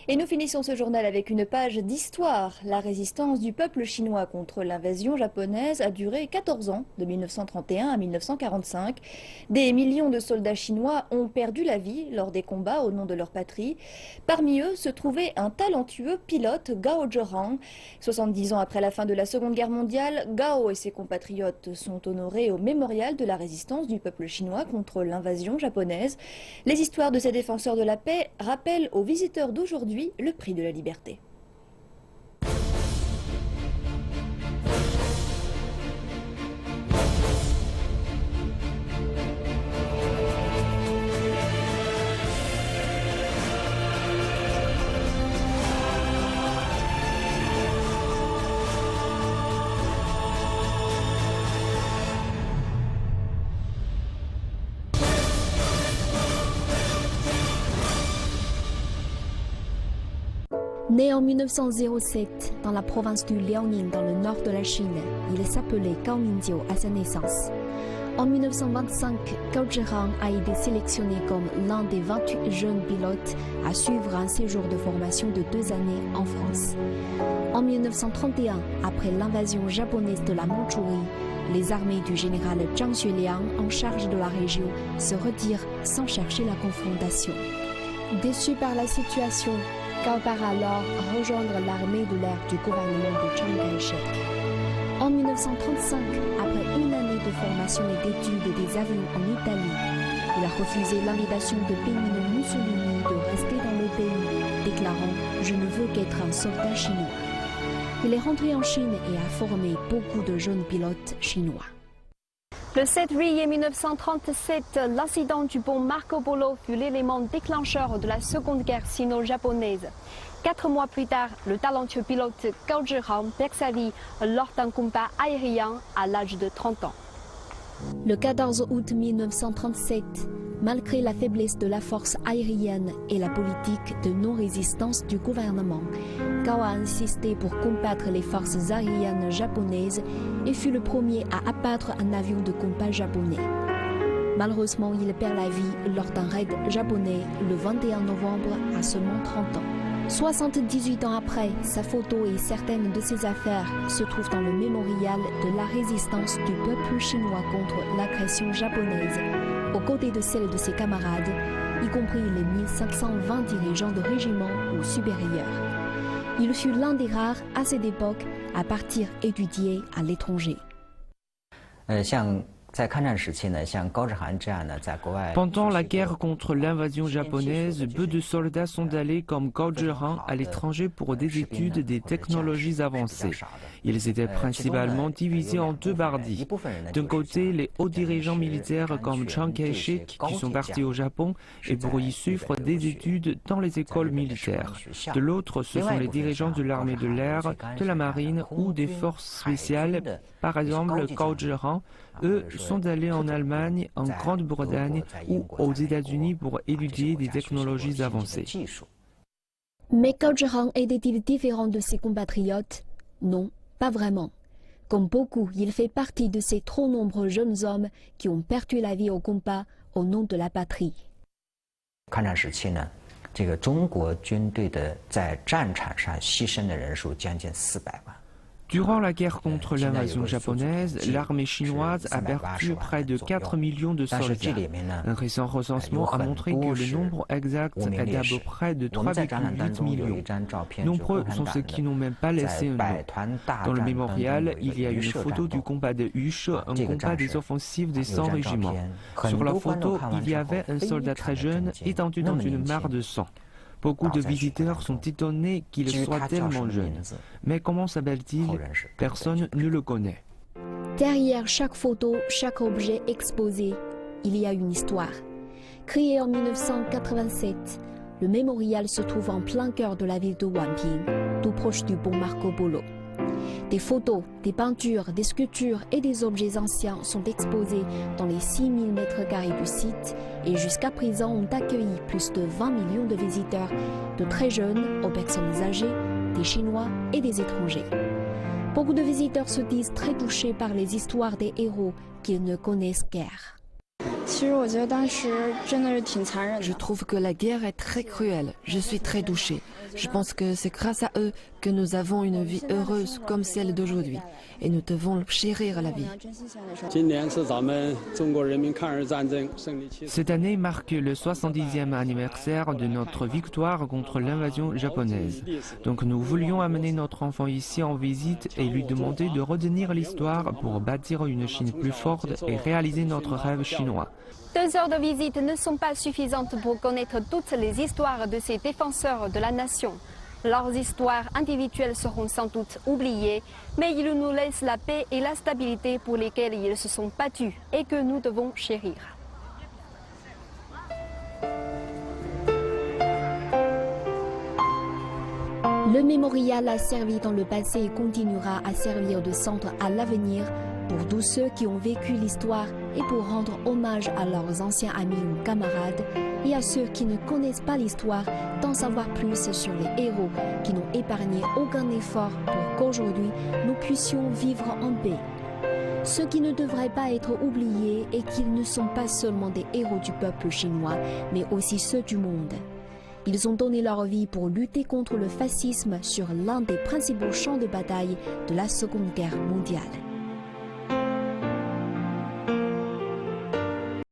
Et nous finissons ce journal avec une page d'histoire. La résistance du peuple chinois contre l'invasion japonaise a duré 14 ans, de 1931 à 1945. Des millions de soldats chinois ont perdu la vie lors des combats au nom de leur patrie. Parmi eux se trouvait un talentueux pilote, Gao Zhiheng. 70 ans après la fin de la Seconde Guerre mondiale, Gao et ses compatriotes sont honorés au mémorial de la résistance du peuple chinois contre l'invasion japonaise. Les histoires de ces défenseurs de la paix rappellent aux visiteurs d'aujourd'hui le prix de la liberté. Né en 1907 dans la province du Liaoning dans le nord de la Chine, il s'appelait Gao Mingjiu à sa naissance. En 1925, Gao Zhiheng a été sélectionné comme l'un des 28 jeunes pilotes à suivre un séjour de formation de 2 années en France. En 1931, après l'invasion japonaise de la Mandchourie, les armées du général Zhang Xueliang en charge de la région se retirent sans chercher la confrontation. Déçu par la situation, Gao part alors rejoindre l'armée de l'air du gouvernement de Chiang Kai-shek. En 1935, après une année de formation et d'études des avions en Italie, il a refusé l'invitation de Benito Mussolini de rester dans le pays, déclarant « Je ne veux qu'être un soldat chinois ». Il est rentré en Chine et a formé beaucoup de jeunes pilotes chinois. Le 7 juillet 1937, l'incident du pont Marco Polo fut l'élément déclencheur de la Seconde Guerre sino-japonaise. 4 mois plus tard, le talentueux pilote Gao Zhiheng perd sa vie lors d'un combat aérien à l'âge de 30 ans. Le 14 août 1937, malgré la faiblesse de la force aérienne et la politique de non-résistance du gouvernement, Gao a insisté pour combattre les forces aériennes japonaises et fut le premier à abattre un avion de combat japonais. Malheureusement, il perd la vie lors d'un raid japonais le 21 novembre à seulement 30 ans. 78 ans après, sa photo et certaines de ses affaires se trouvent dans le mémorial de la résistance du peuple chinois contre l'agression japonaise, aux côtés de celles de ses camarades, y compris les 1520 dirigeants de régiments ou supérieurs. Il fut l'un des rares à cette époque à partir étudier à l'étranger. Pendant la guerre contre l'invasion japonaise, peu de soldats sont allés comme Gao Zhiheng à l'étranger pour des études des technologies avancées. Ils étaient principalement divisés en 2 parties. D'un côté, les hauts dirigeants militaires comme Chiang Kai-shek qui sont partis au Japon et pour y suivre des études dans les écoles militaires. De l'autre, ce sont les dirigeants de l'armée de l'air, de la marine ou des forces spéciales. Par exemple, Gao Zhiheng, eux, sont allés en Allemagne, en Grande-Bretagne ou aux États-Unis pour étudier des technologies avancées. Mais Gao Zhiheng était-il différent de ses compatriotes? Non, pas vraiment. Comme beaucoup, il fait partie de ces trop nombreux jeunes hommes qui ont perdu la vie au combat au nom de la patrie. Durant la guerre contre l'invasion japonaise, l'armée chinoise a perdu près de 4 millions de soldats. Un récent recensement a montré que le nombre exact est d'à peu près de 3,8 millions. Nombreux sont ceux qui n'ont même pas laissé un nom. Dans le mémorial, il y a une photo du combat de Huche, un combat des offensives des 100 régiments. Sur la photo, il y avait un soldat très jeune étendu dans une mare de sang. Beaucoup de visiteurs sont étonnés qu'il soit tellement jeune. Mais comment s'appelle-t-il? Personne ne le connaît. Derrière chaque photo, chaque objet exposé, il y a une histoire. Créé en 1987, le mémorial se trouve en plein cœur de la ville de Wanping, tout proche du pont Marco Polo. Des photos, des peintures, des sculptures et des objets anciens sont exposés dans les 6000 m² du site et jusqu'à présent ont accueilli plus de 20 millions de visiteurs, de très jeunes aux personnes âgées, des Chinois et des étrangers. Beaucoup de visiteurs se disent très touchés par les histoires des héros qu'ils ne connaissent guère. Je trouve que la guerre est très cruelle. Je suis très touchée. Je pense que c'est grâce à eux que nous avons une vie heureuse comme celle d'aujourd'hui. Et nous devons chérir la vie. Cette année marque le 70e anniversaire de notre victoire contre l'invasion japonaise. Donc nous voulions amener notre enfant ici en visite et lui demander de retenir l'histoire pour bâtir une Chine plus forte et réaliser notre rêve chinois. 2 heures de visite ne sont pas suffisantes pour connaître toutes les histoires de ces défenseurs de la nation. Leurs histoires individuelles seront sans doute oubliées, mais ils nous laissent la paix et la stabilité pour lesquelles ils se sont battus et que nous devons chérir. Le mémorial a servi dans le passé et continuera à servir de centre à l'avenir pour tous ceux qui ont vécu l'histoire et pour rendre hommage à leurs anciens amis ou camarades et à ceux qui ne connaissent pas l'histoire d'en savoir plus sur les héros qui n'ont épargné aucun effort pour qu'aujourd'hui nous puissions vivre en paix. Ceux qui ne devraient pas être oubliés et qu'ils ne sont pas seulement des héros du peuple chinois, mais aussi ceux du monde. Ils ont donné leur vie pour lutter contre le fascisme sur l'un des principaux champs de bataille de la Seconde Guerre mondiale.